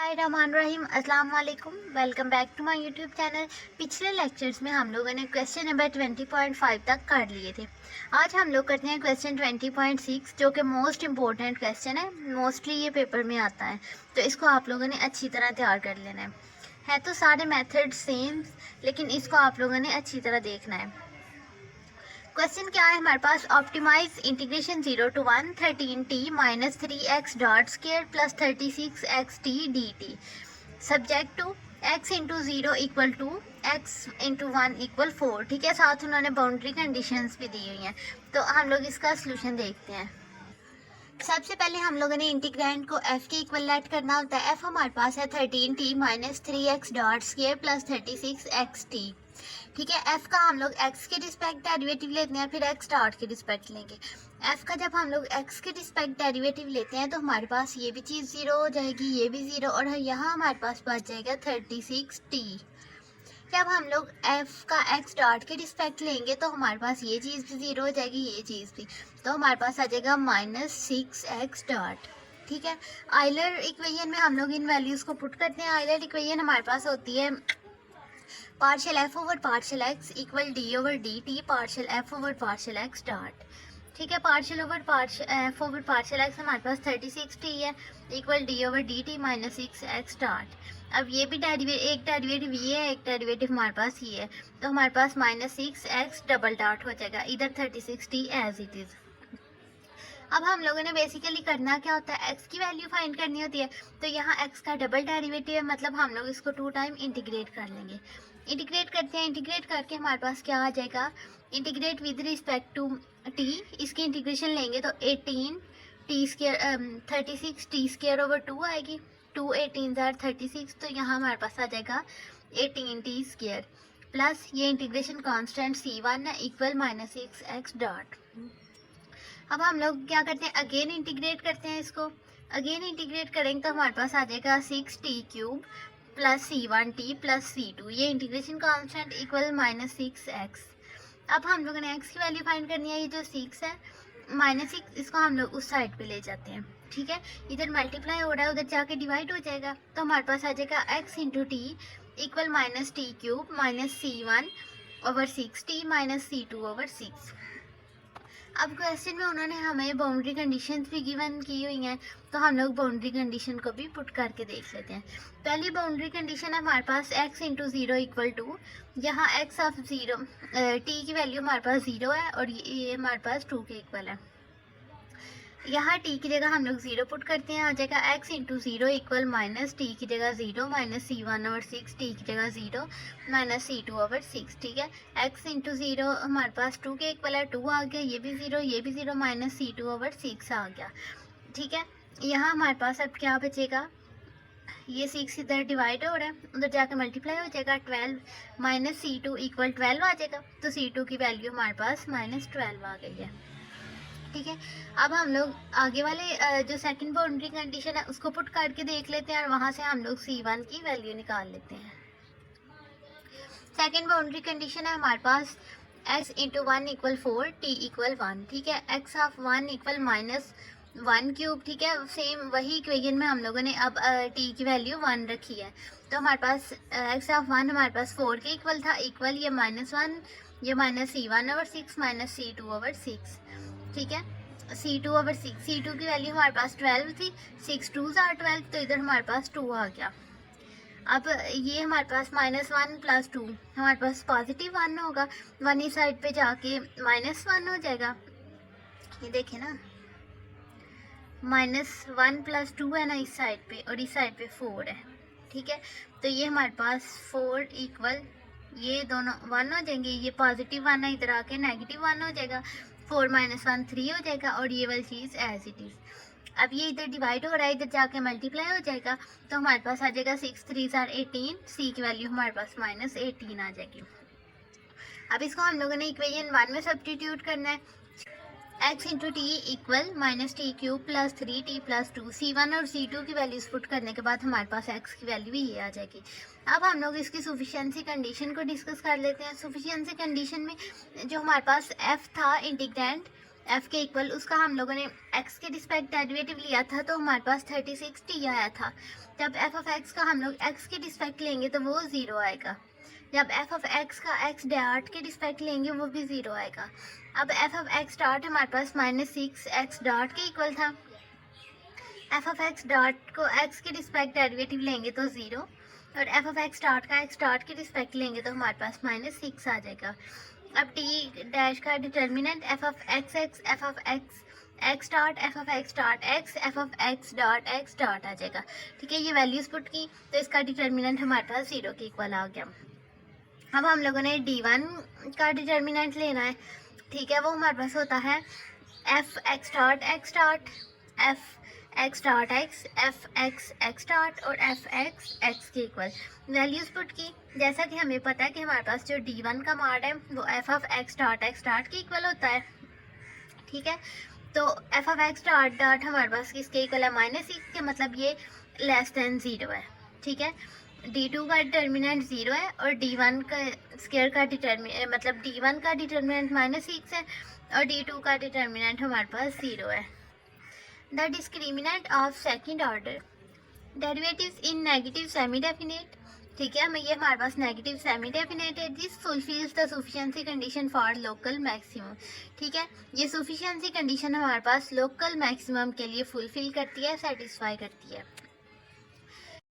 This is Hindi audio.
बिस्मिल्लाहिर्रहमानिर्रहीम अस्सलाम वालेकुम। Welcome back to my YouTube channel. पिछले लेक्चर्स में हम लोगों ने क्वेश्चन नंबर 20.5 तक कर लिए थे। आज हम लोग करते हैं क्वेश्चन 20.6 जो कि मोस्ट इम्पोर्टेंट क्वेश्चन है। मोस्टली ये पेपर में आता है, तो इसको आप लोगों ने अच्छी तरह तैयार कर लेना है तो सारे मेथड सेम, लेकिन इसको आप लोगों ने अच्छी तरह देखना है। क्वेश्चन क्या है हमारे पास, optimise integration 0 to 1 13t minus 3x dot square plus 36xt dt subject to x into 0 equal to x into 1 equal 4। ठीक है, साथ उन्होंने बाउंड्री कंडीशंस भी दी हुई हैं, तो हम लोग इसका सोल्यूशन देखते हैं। सबसे पहले हम लोगों ने इंटीग्रेंड को f के इक्वल लेट करना होता है। f हमारे पास है 13t minus 3x dot square plus 36xt। ठीक है, f का हम लोग x के रिस्पेक्ट डेरिवेटिव लेते हैं, फिर x डॉट के रिस्पेक्ट लेंगे। f का जब हम लोग x के रिस्पेक्ट डेरिवेटिव लेते हैं तो हमारे पास ये भी चीज़ ज़ीरो हो जाएगी, ये भी ज़ीरो, और यहाँ हमारे पास बच जाएगा 36t। जब हम लोग f का x डॉट के रिस्पेक्ट लेंगे तो हमारे पास ये चीज़ भी ज़ीरो हो जाएगी, ये चीज़ भी, तो हमारे पास आ जाएगा -6x डॉट। ठीक है, आइलर इक्वेशन में हम लोग इन वैल्यूज़ को पुट करते हैं। आइलर इक्वेशन हमारे पास होती है partial f over partial x equal d over dt partial f over partial x dot. ठीक है, partial over f over partial x हमारे पास 36t है equal d over dt minus 6x dot. अब ये भी एक डेरिवेटिव ये है, एक डेरिवेटिव हमारे पास ये है, तो हमारे पास -6x डबल डॉट हो जाएगा, इधर 36t एज इट इज़। अब हम लोगों ने बेसिकली करना क्या होता है, x की वैल्यू फाइंड करनी होती है, तो यहाँ x का डबल डेरिवेटिव है, मतलब हम लोग इसको 2 टाइम इंटीग्रेट कर लेंगे। इंटीग्रेट करते हैं, इंटीग्रेट करके हमारे पास क्या आ जाएगा, integrate with respect to t, इसकी इंटीग्रेशन लेंगे तो 18t square 36t square over 2 आएगी, 2 18 are 36, तो यहाँ हमारे पास आ जाएगा 18t स्क्वायर प्लस ये इंटीग्रेशन कांस्टेंट c1 है इक्वल -6x डॉट। अब हम लोग क्या करते हैं, अगेन इंटीग्रेट करते हैं इसको। अगेन इंटीग्रेट करेंगे तो हमारे पास आ जाएगा 6t cube plus c1t plus c2, ये इंटीग्रेशन कांस्टेंट इक्वल -6x। अब हम लोगों ने x की वैल्यू फाइंड करनी है, ये जो 6 है -6, इसको हम लोग उस साइड पे ले जाते हैं। ठीक है, इधर मल्टीप्लाई हो रहा है, उधर जाके डिवाइड हो जाएगा, तो हमारे पास आ जाएगा x into T equal -t cube minus c1 over 6t minus c2 over 6। अब क्वेश्चन में उन्होंने हमें बाउंड्री कंडीशंस भी गिवन की हुई हैं, तो हम लोग बाउंड्री कंडीशन को भी पुट करके देख लेते हैं। पहली बाउंड्री कंडीशन है हमारे पास x इंटू 0 इक्वल टू, यहाँ x ऑफ 0 t की वैल्यू हमारे पास 0 है और ये हमारे पास 2 के इक्वल है। यहाँ t की जगह हम लोग 0 पुट करते हैं, आ जाएगा x into 0 equal minus t की जगह 0 माइनस c1 ओवर 6, t की जगह 0 माइनस c2 ओवर 6। ठीक है, x इंटू 0 हमारे पास 2 के इक्वल है, 2 आ गया, ये भी 0, ये भी 0, माइनस c2 ओवर 6 आ गया। ठीक है, यहाँ हमारे पास अब क्या बचेगा, ये 6 इधर डिवाइड हो रहा है, उधर जाकर मल्टीप्लाई हो जाएगा, 12 माइनस c2 इक्वल 12 आ जाएगा, तो c2 की वैल्यू हमारे पास -12 आ गई है। ठीक है, अब हम लोग आगे वाले जो सेकंड बाउंड्री कंडीशन है उसको पुट करके देख लेते हैं और वहाँ से हम लोग c1 की वैल्यू निकाल लेते हैं। सेकंड बाउंड्री कंडीशन है हमारे पास x into 1 equal 4, t equal 1। ठीक है, x ऑफ 1 इक्वल -1 क्यूब। ठीक है, सेम वही इक्वेशन में हम लोगों ने अब t की वैल्यू 1 रखी है, तो हमारे पास x ऑफ 1 हमारे पास 4 के इक्वल था, इक्वल ये -1, ये minus c1 over 6 minus c2 over 6। ठीक है, c2 ओवर 6, c2 की वैल्यू हमारे पास 12 थी, 6 2s are 12, तो इधर हमारे पास 2 आ गया। अब ये हमारे पास -1 प्लस 2 हमारे पास पॉजिटिव 1 होगा, 1 इस साइड पे जाके -1 हो जाएगा, ये देखें ना, -1 प्लस 2 है ना इस साइड पे, और इस साइड पे 4 है। ठीक है, तो ये हमारे पास 4 इक्वल, ये दोनों 1 हो जाएंगे, ये पॉजिटिव 1 है, इधर आके नेगेटिव 1 हो जाएगा, 4 माइनस 1 3 हो जाएगा, और ये वाली चीज़ एज इट इज़। अब ये इधर डिवाइड हो रहा है, इधर जाके मल्टीप्लाई हो जाएगा, तो हमारे पास आ जाएगा 6 3s are 18, सी की वैल्यू हमारे पास -18 आ जाएगी। अब इसको हम लोगों ने इक्वेशन 1 में सब्स्टिट्यूट करना है, x into T equal -t cube plus 3t plus 2, c1 और c2 की वैल्यूज पुट करने के बाद हमारे पास x की वैल्यू भी ये आ जाएगी। अब हम लोग इसकी सफिशिएंसी कंडीशन को डिस्कस कर लेते हैं। सफिशिएंसी कंडीशन में जो हमारे पास f था इंटीग्रेंड, एफ के इक्वल, उसका हम लोगों ने एक्स के रिस्पेक्ट डेरिवेटिव लिया था तो हमारे पास 36t आया था। जब एफ ऑफ एक्स का हम लोग एक्स के रिस्पेक्ट लेंगे तो वो 0 आएगा। जब एफ ऑफ एक्स का एक्स डॉट के रिस्पेक्ट लेंगे वो भी 0 आएगा। अब एफ ऑफ एक्स डॉट हमारे पास -6x डॉट के इक्वल था। एफ ऑफ एक्स डॉट को एक्स के रिस्पेक्ट डेरिवेटिव लेंगे तो 0, और एफ ऑफ एक्स डॉट का एक्स डॉट के रिस्पेक्ट लेंगे तो हमारे पास -6 आ जाएगा। अब टी डैश का determinant F of X X, F of X X dot, F of X dot X, F of X dot आ जाएगा। ठीक है, ये वैल्यूज पुट की तो इसका डिटर्मिनेंट हमारे पास 0 के इक्वल आ गया। अब हम लोगों ने D1 का डिटर्मिनेंट लेना है। ठीक है, वो हमारे पास होता है F x dot F x dot X, F x dot और एफ एक्स के इक्वल। वैल्यूज पुट की, जैसा कि हमें पता है कि हमारे पास जो D1 का मान है वो एफ ऑफ एक्स डॉट के इक्वल होता है। ठीक है, तो एफ ऑफ एक्स डॉट हमारे पास किसके इक्वल है, -6 के, मतलब ये लेस देन 0 है। ठीक है, D2 का डिटर्मिनेंट 0 है और D1 का स्क्वायर का मतलब D1 का डिटर्मिनेंट -6 है और D2 का डिटर्मिनेंट हमारे पास 0 है। The discriminant of second order derivatives in negative semi definite. ठीक है, हमें ये हमारे पास नेगेटिव सेमी डेफिनेट है। This fulfils the sufficiency condition for local maximum. ठीक है, ये सफिशिएंसी कंडीशन हमारे पास लोकल मैक्सिमम के लिए फुलफिल करती है, सेटिस्फाई करती है।